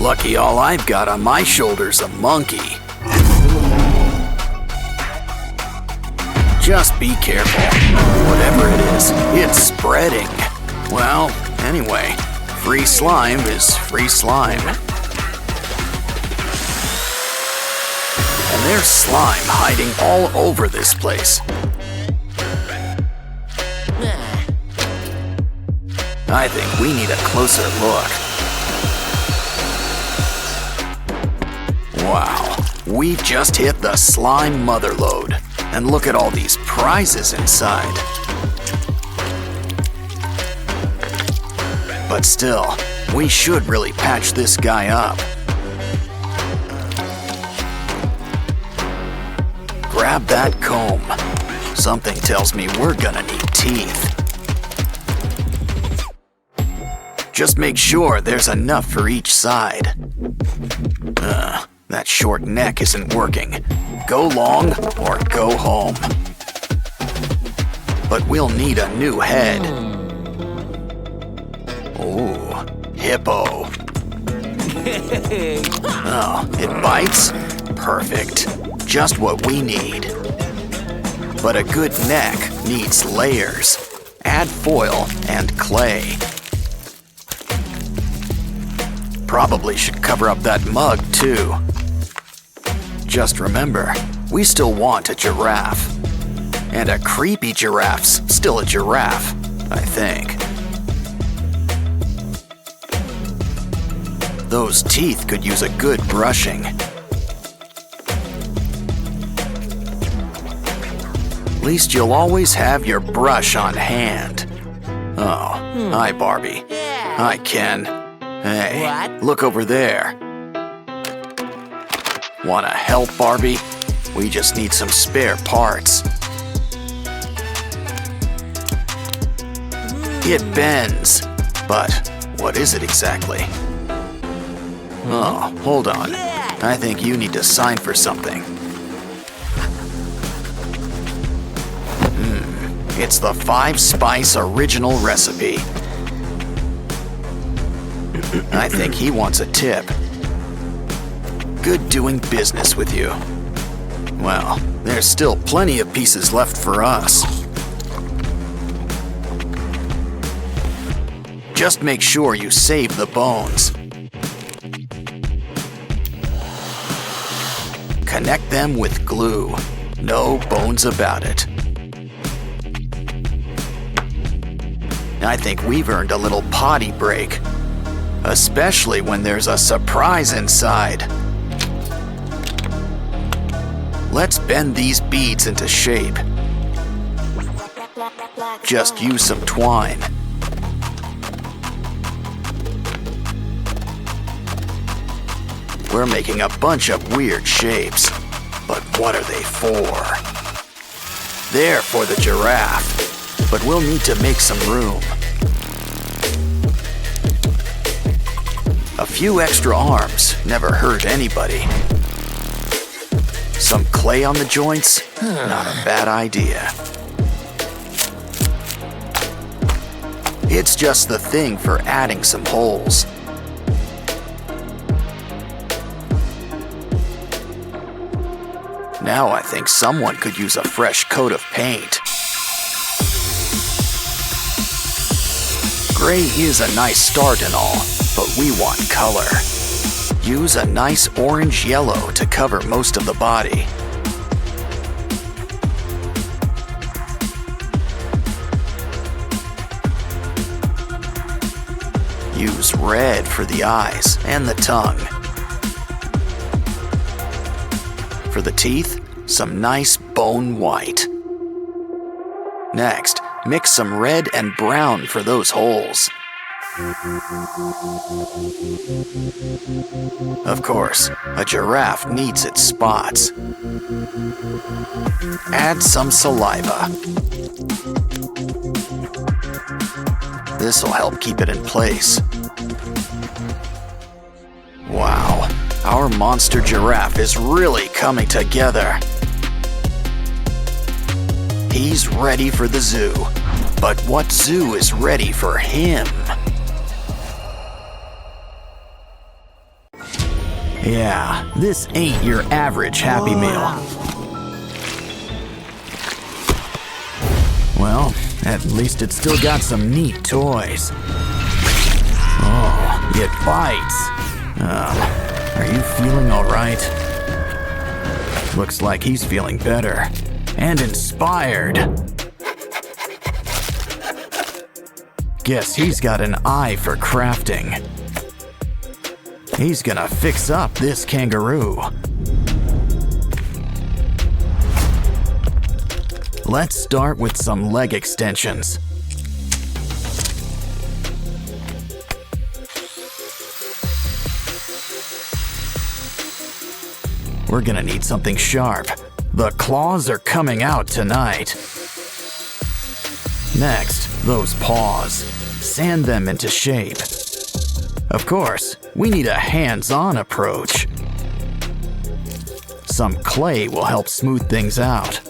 Lucky all I've got on my shoulder's a monkey. Just be careful. Whatever it is, it's spreading. Well, anyway, free slime is free slime. And there's slime hiding all over this place. I think we need a closer look. Wow, we've just hit the slime motherlode. And look at all these prizes inside. But still, we should really patch this guy up. Grab that comb. Something tells me we're gonna need teeth. Just make sure there's enough for each side. That short neck isn't working. Go long or go home. But we'll need a new head. Ooh, hippo. Oh, it bites? Perfect. Just what we need. But a good neck needs layers. Add foil and clay. Probably should cover up that mug too. Just remember, we still want a giraffe. And a creepy giraffe's still a giraffe, I think. Those teeth could use a good brushing. At least you'll always have your brush on hand. Oh, hi Barbie. Hi Ken. Hey, look over there. Wanna help, Barbie? We just need some spare parts. It bends, but what is it exactly? Oh, hold on. I think you need to sign for something. It's the 5-spice original recipe. I think he wants a tip. Good doing business with you. Well, there's still plenty of pieces left for us. Just make sure you save the bones. Connect them with glue. No bones about it. I think we've earned a little potty break. Especially when there's a surprise inside. Let's bend these beads into shape. Just use some twine. We're making a bunch of weird shapes. But what are they for? They're for the giraffe, but we'll need to make some room. A few extra arms never hurt anybody. Some clay on the joints? Not a bad idea. It's just the thing for adding some holes. Now I think someone could use a fresh coat of paint. Gray is a nice start and all, but we want color. Use a nice orange yellow to cover most of the body. Use red for the eyes and the tongue. For the teeth, some nice bone white. Next, mix some red and brown for those holes. Of course, a giraffe needs its spots. Add some saliva. This'll help keep it in place. Wow, our monster giraffe is really coming together. He's ready for the zoo, but what zoo is ready for him? Yeah, this ain't your average Happy Meal. Well, at least it's still got some neat toys. Oh, it bites. Are you feeling all right? Looks like he's feeling better and inspired. Guess he's got an eye for crafting. He's gonna fix up this kangaroo. Let's start with some leg extensions. We're gonna need something sharp. The claws are coming out tonight. Next, those paws. Sand them into shape. Of course, we need a hands-on approach. Some clay will help smooth things out.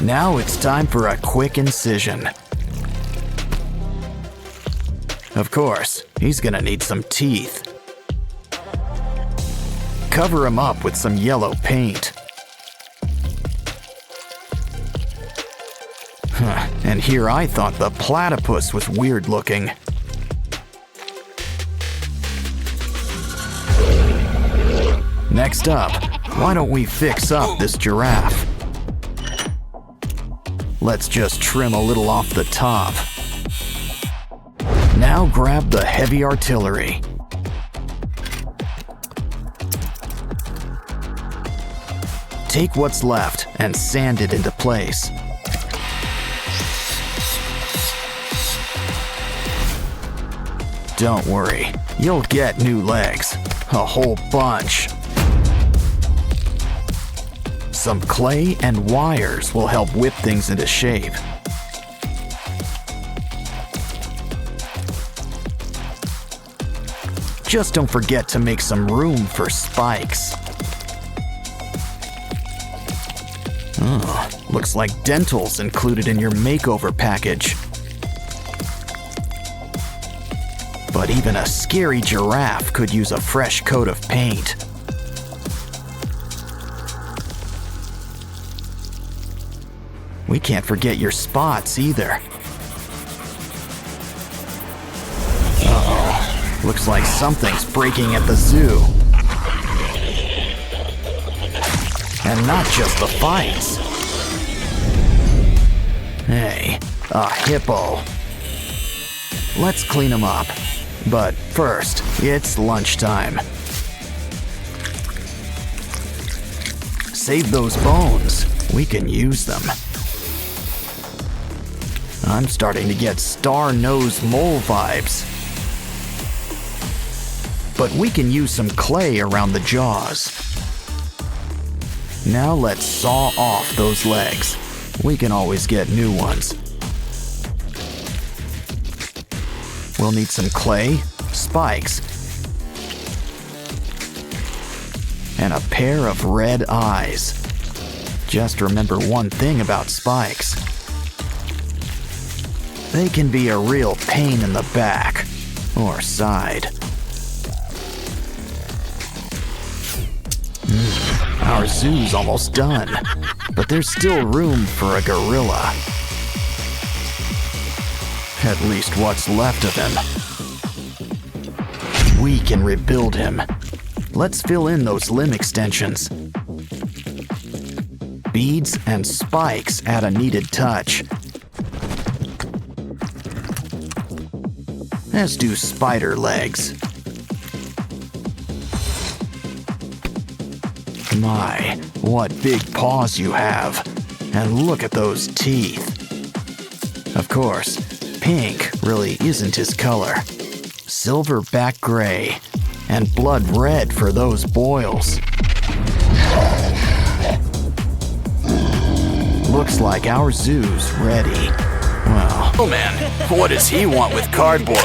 Now it's time for a quick incision. Of course, he's gonna need some teeth. Cover him up with some yellow paint. And here I thought the platypus was weird looking. Next up, why don't we fix up this giraffe? Let's just trim a little off the top. Now grab the heavy artillery. Take what's left and sand it into place. Don't worry, you'll get new legs. A whole bunch. Some clay and wires will help whip things into shape. Just don't forget to make some room for spikes. Looks like dental's included in your makeover package. But even a scary giraffe could use a fresh coat of paint. We can't forget your spots either. Uh-oh. Looks like something's breaking at the zoo. And not just the fights. Hey, a hippo. Let's clean him up. But first, it's lunchtime. Save those bones. We can use them. I'm starting to get star-nosed mole vibes. But we can use some clay around the jaws. Now let's saw off those legs. We can always get new ones. We'll need some clay, spikes, and a pair of red eyes. Just remember one thing about spikes. They can be a real pain in the back or side. Our zoo's almost done, but there's still room for a gorilla. At least what's left of him. We can rebuild him. Let's fill in those limb extensions. Beads and spikes add a needed touch. As do spider legs. My, what big paws you have. And look at those teeth. Of course, pink really isn't his color. Silverback gray, and blood red for those boils. Looks like our zoo's ready. Well, oh man, what does he want with cardboard?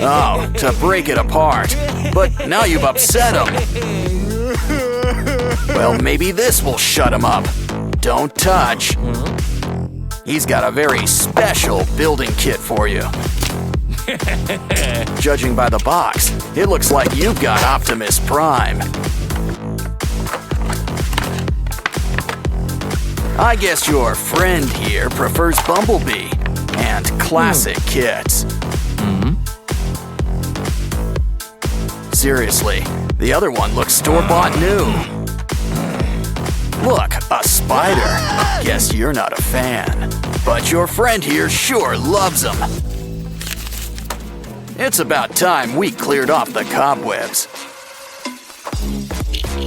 Oh, to break it apart. But now you've upset him. Well, maybe this will shut him up. Don't touch. He's got a very special building kit for you. Judging by the box, it looks like you've got Optimus Prime. I guess your friend here prefers Bumblebee and classic kits. Seriously, the other one looks store-bought new. Look, a spider. Guess you're not a fan. But your friend here sure loves them. It's about time we cleared off the cobwebs.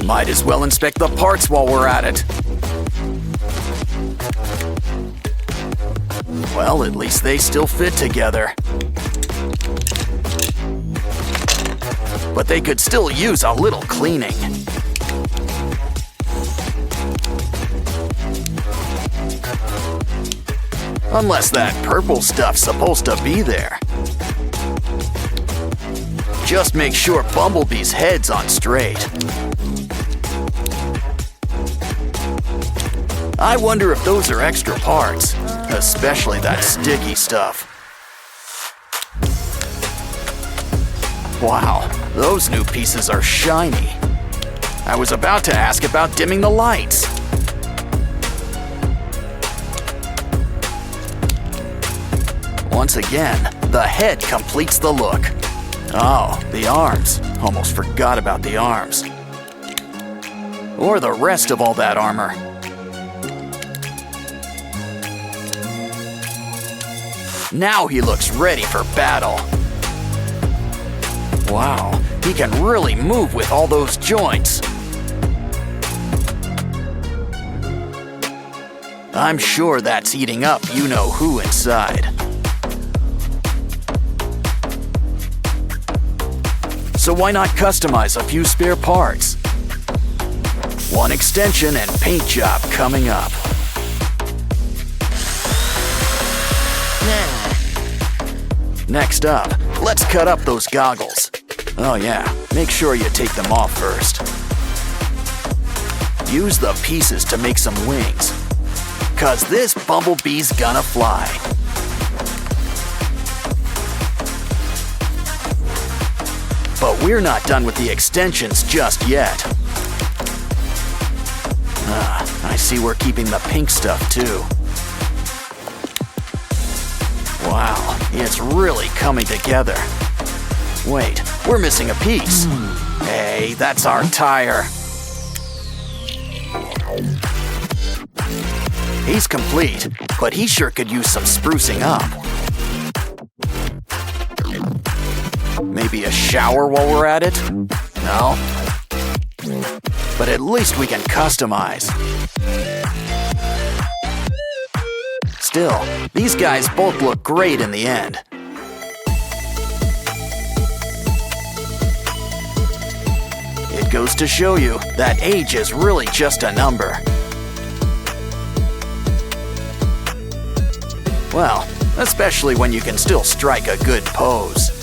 Might as well inspect the parts while we're at it. Well, at least they still fit together. But they could still use a little cleaning. Unless that purple stuff's supposed to be there. Just make sure Bumblebee's head's on straight. I wonder if those are extra parts, especially that sticky stuff. Wow, those new pieces are shiny. I was about to ask about dimming the lights. Once again, the head completes the look. Oh, the arms. Almost forgot about the arms. Or the rest of all that armor. Now he looks ready for battle. Wow, he can really move with all those joints. I'm sure that's eating up you-know-who inside. So why not customize a few spare parts? One extension and paint job coming up. Next up, let's cut up those goggles. Oh yeah, make sure you take them off first. Use the pieces to make some wings, 'cause this Bumblebee's gonna fly. But we're not done with the extensions just yet. I see we're keeping the pink stuff too. Wow, it's really coming together. Wait, we're missing a piece. Hey, that's our tire. He's complete, but he sure could use some sprucing up. Maybe a shower while we're at it? No? But at least we can customize. Still, these guys both look great in the end. It goes to show you that age is really just a number. Well, especially when you can still strike a good pose.